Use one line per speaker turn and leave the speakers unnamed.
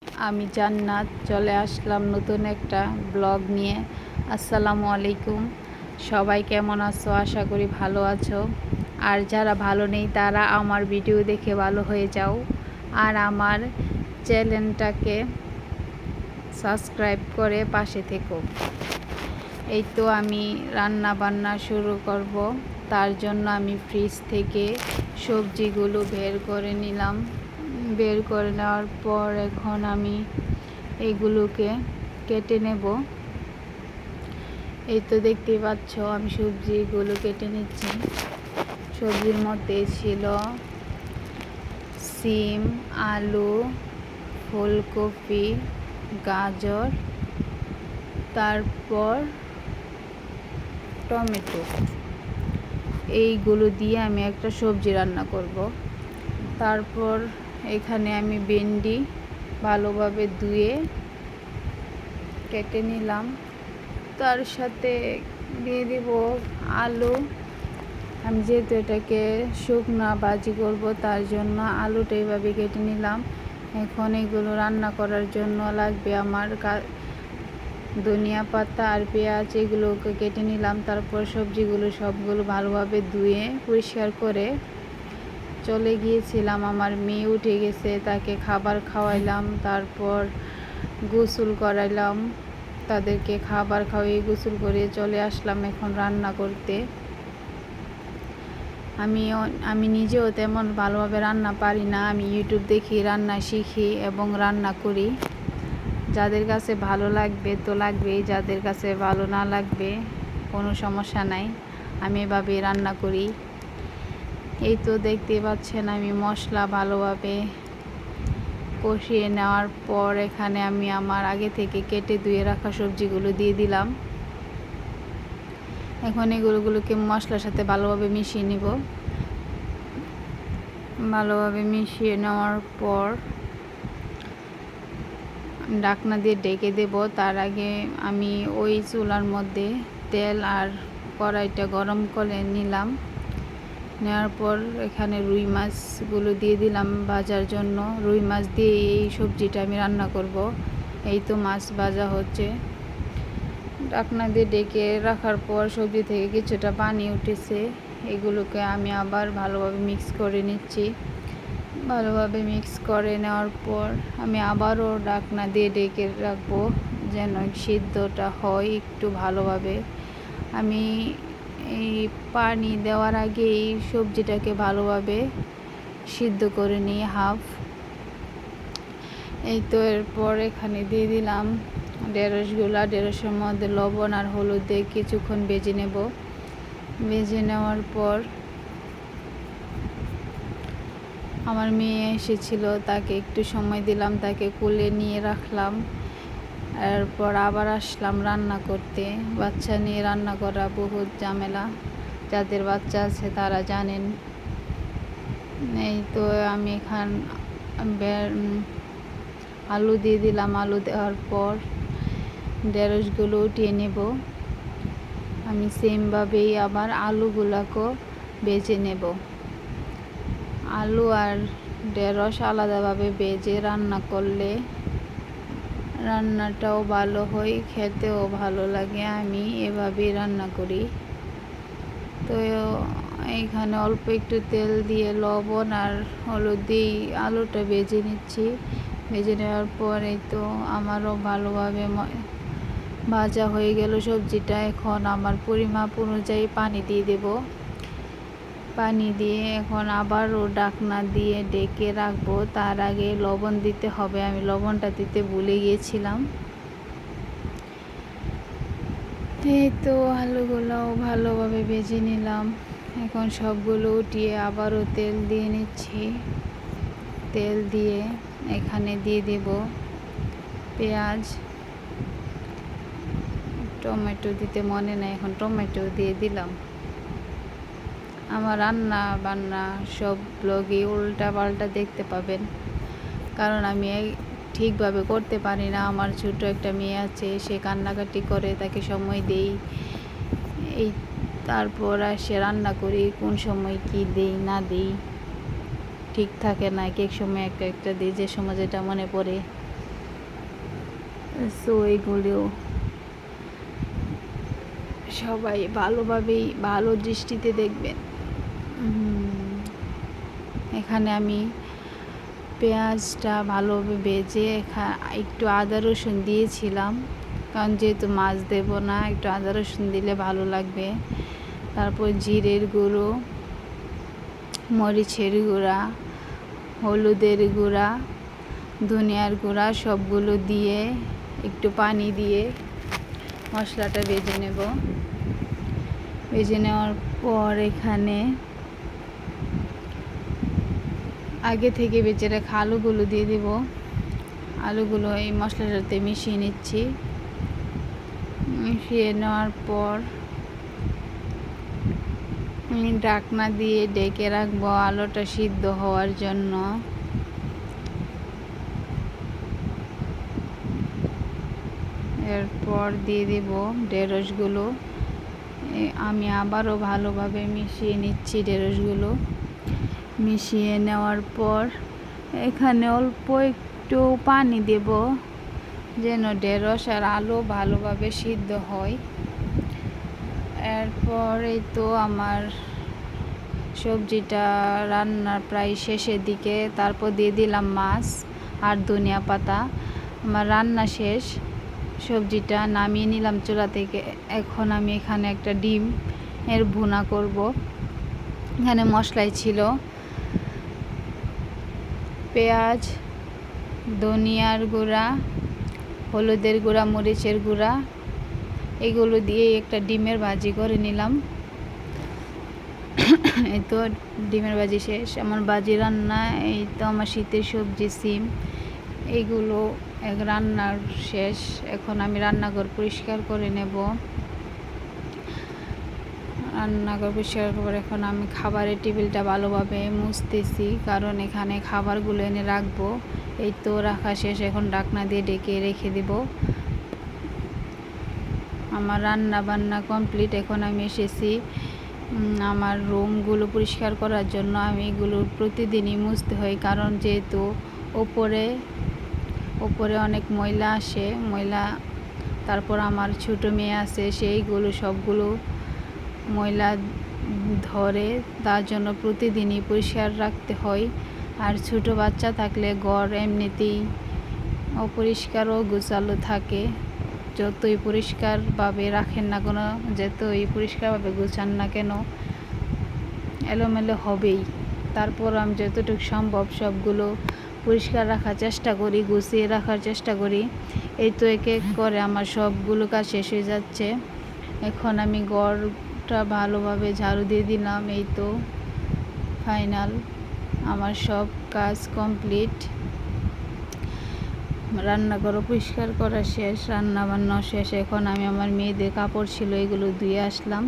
আমি জান্নাত চলে আসলাম নতুন একটা ব্লগ নিয়ে। আসসালামু আলাইকুম। সবাই কেমন আছো? আশা করি ভালো আছো। আর যারা ভালো নেই তারা আমার ভিডিও দেখে ভালো হয়ে যাও, আর আমার চ্যানেলটাকে সাবস্ক্রাইব করে পাশে থেকো। এই তো আমি রান্না বান্না শুরু করব। তার জন্য আমি ফ্রিজ থেকে সবজিগুলো বের করে নিলাম। বের করে নেওয়ার পর এখন আমি এইগুলোকে কেটে নেব। এই তো দেখতেই পাচ্ছ আমি সবজিগুলো কেটে নিচ্ছি। সবজির মধ্যে ছিল সিম, আলু, ফুলকপি, গাজর, তারপর টমেটো। এইগুলো দিয়ে আমি একটা সবজি রান্না করব। তারপর এখানে আমি ভেন্ডি ভালোভাবে ধুয়ে কেটে নিলাম। তার সাথে দিয়ে দিব আলু। আমি যেহেতু এটাকে শুকনা ভাজি করব তার জন্য আলুটা এইভাবে কেটে নিলাম। এখন এগুলো রান্না করার জন্য লাগবে আমার ধনিয়া পাতা আর পেঁয়াজ, এগুলোকে কেটে নিলাম। তারপর সবজিগুলো সবগুলো ভালোভাবে ধুয়ে পরিষ্কার করে চলে গিয়েছিলাম। আমার মেয়ে উঠে গেছে, তাকে খাবার খাওয়াইলাম, তারপর গোসল করাইলাম। তাদেরকে খাবার খাওয়িয়ে গোসল করে চলে আসলাম এখন রান্না করতে। আমি নিজেও তেমন ভালোভাবে রান্না পারি না। আমি ইউটিউব দেখি রান্না শিখি এবং রান্না করি। যাদের কাছে ভালো লাগবে তো লাগবেই, যাদের কাছে ভালো না লাগবে কোনো সমস্যা নাই। আমি এভাবে রান্না করি। এই তো দেখতে পাচ্ছেন আমি মশলা ভালোভাবে কষিয়ে নেওয়ার পর এখানে আমি আমার আগে থেকে কেটে ধুয়ে রাখা সবজিগুলো দিয়ে দিলাম। এখন এগুলোকে মশলার সাথে ভালোভাবে মিশিয়ে নিব। ভালোভাবে মিশিয়ে নেওয়ার পর ঢাকনা দিয়ে ঢেকে দেব। তার আগে আমি ওই চুলার মধ্যে তেল আর কড়াইটা গরম করে নিলাম। নেওয়ার পর এখানে রুই মাছগুলো দিয়ে দিলাম ভাজার জন্য। রুই মাছ দিয়ে এই সবজিটা আমি রান্না করব। এই তো মাছ ভাজা হচ্ছে। ঢাকনা দিয়ে ঢেকে রাখার পর সবজি থেকে কিছুটা পানি উঠেছে। এগুলোকে আমি আবার ভালোভাবে মিক্স করে নিচ্ছি। ভালোভাবে মিক্স করে নেওয়ার পর আমি আবারও ঢাকনা দিয়ে ঢেকে রাখবো যেন সিদ্ধটা হয় একটু ভালোভাবে। আমি এই পানি দেওয়ার আগে এই সবজিটাকে ভালোভাবে সিদ্ধ করে নিই হাফ। এই তো এরপর এখানে দিয়ে দিলাম ঢেঁড়সগুলা। ঢেঁড়সের মধ্যে লবণ আর হলুদ দিয়ে কিছুক্ষণ ভেজে নেব। ভেজে নেওয়ার পর আমার মেয়ে এসেছিল, তাকে একটু সময় দিলাম, তাকে কোলে নিয়ে রাখলাম। এরপর আবার আসলাম রান্না করতে। বাচ্চা নিয়ে রান্না করা বহুত ঝামেলা, যাদের বাচ্চা আছে তারা জানেন। এই তো আমি আলু দিয়ে দিলাম। আলু দেওয়ার পর ঢেঁড়সগুলো উঠিয়ে নেব। আমি সেমভাবেই আবার আলুগুলোকেও ভেজে নেব। আলু আর ঢেঁড়স আলাদাভাবে ভেজে রান্না করলে রান্নাটাও ভালো হয়, খেতেও ভালো লাগে। আমি এভাবেই রান্না করি। তো এইখানে অল্প একটু তেল দিয়ে লবণ আর হলুদ দিয়ে আলুটা ভেজে নিচ্ছি। ভেজে নেওয়ার পরে তো আমারও ভালোভাবে ভাজা হয়ে গেল সবজিটা। এখন আমার পরিমাপ অনুযায়ী পানি দিয়ে দেব। পানি দিয়ে এখন আবারও ঢাকনা দিয়ে ঢেকে রাখবো। তার আগে লবণ দিতে হবে, আমি লবণটা দিতে ভুলে গিয়েছিলাম। এই তো আলুগুলোও ভালোভাবে ভেজে নিলাম। এখন সবগুলো উঠিয়ে আবারও তেল দিয়ে নিচ্ছি। তেল দিয়ে এখানে দিয়ে দেব পেঁয়াজ, টমেটো দিতে মনে নাই, এখন টমেটো দিয়ে দিলাম। আমার রান্না বান্না সব ব্লগে উল্টা পাল্টা দেখতে পাবেন, কারণ আমি ঠিকভাবে করতে পারি না। আমার ছোট একটা মেয়ে আছে, সে কান্নাকাটি করে, তাকে সময় দেই। এই তারপর সে রান্না করি, কোন সময় কি দেই না দেই ঠিক থাকে না। এক এক সময় একটা একটা দিই, যে সময় যেটা মনে পড়ে। সো এগুলো সবাই ভালোভাবেই ভালো দৃষ্টিতে দেখবেন। এখানে আমি পেঁয়াজটা ভালোভাবে ভেজে একটু আদা রসুন দিয়েছিলাম, কারণ যেহেতু মাছ দেব না, একটু আদা রসুন দিলে ভালো লাগবে। তারপর জিরের গুঁড়ো, মরিচের গুঁড়া, হলুদের গুঁড়া, ধনিয়ার গুঁড়া সবগুলো দিয়ে একটু পানি দিয়ে মশলাটা ভেজে নেব। ভেজে নেওয়ার পর এখানে আগে থেকে বেঁচে রাখা আলুগুলো দিয়ে দেব। আলুগুলো এই মশলার সাথে মিশিয়ে নিচ্ছি। মিশিয়ে নেওয়ার পর আমি ঢাকনা দিয়ে ঢেকে রাখবো আলুটা সিদ্ধ হওয়ার জন্য। এরপর দিয়ে দেব ঢেঁড়সগুলো। আমি আবারও ভালোভাবে মিশিয়ে নিচ্ছি ঢেঁড়সগুলো। মিশিয়ে নেওয়ার পর এখানে অল্প একটু পানি দেব, যেন ঢেঁড়স আর আলু ভালোভাবে সিদ্ধ হয়। এরপর এই তো আমার সবজিটা রান্নার প্রায় শেষের দিকে। তারপর দিয়ে দিলাম মাছ আর ধনিয়া পাতা। আমার রান্না শেষ, সবজিটা নামিয়ে নিলাম চুলা থেকে। এখন আমি এখানে একটা ডিম এর ভুনা করব। এখানে মশলাই ছিল পেঁয়াজ, ধনিয়ার গুঁড়া, হলুদের গুঁড়া, মরিচের গুঁড়া, এগুলো দিয়ে একটা ডিমের ভাজি করে নিলাম। এই তো ডিমের ভাজি শেষ আমার ভাজি রান্না। এই তো আমার শীতের সবজি সিম, এইগুলো রান্নার শেষ। এখন আমি রান্নাঘর পরিষ্কার করে নেব। রান্নাঘর পরিষ্কার করে এখন আমি খাবারের টেবিলটা ভালোভাবে মুছতেছি, কারণ এখানে খাবারগুলো এনে রাখবো। এই তো রাখা শেষ, এখন ঢাকনা দিয়ে ঢেকে রেখে দেব। আমার রান্না বান্না কমপ্লিট। এখন আমি এসেছি আমার রুমগুলো পরিষ্কার করার জন্য। আমি এগুলো প্রতিদিনই মুছতে হয়, কারণ যেহেতু ওপরে অনেক ময়লা আসে, তারপর আমার ছোট মেয়ে আছে, সেইগুলো সবগুলো ময়লা ধরে, তার জন্য প্রতিদিনই পরিষ্কার রাখতে হয়। আর ছোট বাচ্চা থাকলে ঘর এমনিতেই অপরিষ্কার ও গোছালো থাকে। যতই পরিষ্কারভাবে রাখেন না কেন, যতই পরিষ্কারভাবে গোছান না কেন, এলোমেলো হবেই। তারপর আমি যতটুকু সম্ভব সবগুলো পরিষ্কার রাখার চেষ্টা করি, গুছিয়ে রাখার চেষ্টা করি। এই তো এক এক করে আমার সবগুলো কাজ শেষ হয়ে যাচ্ছে। এখন আমি ঘরটা ভালোভাবে ঝাড়ু দিয়ে দিলাম। এই তো ফাইনাল, আমার সব কাজ কমপ্লিট। রান্নাঘর পরিষ্কার করা শেষ, রান্না বান্না শেষ। এখন আমি আমার মেয়েদের কাপড় ছিল এগুলো ধুয়ে আসলাম।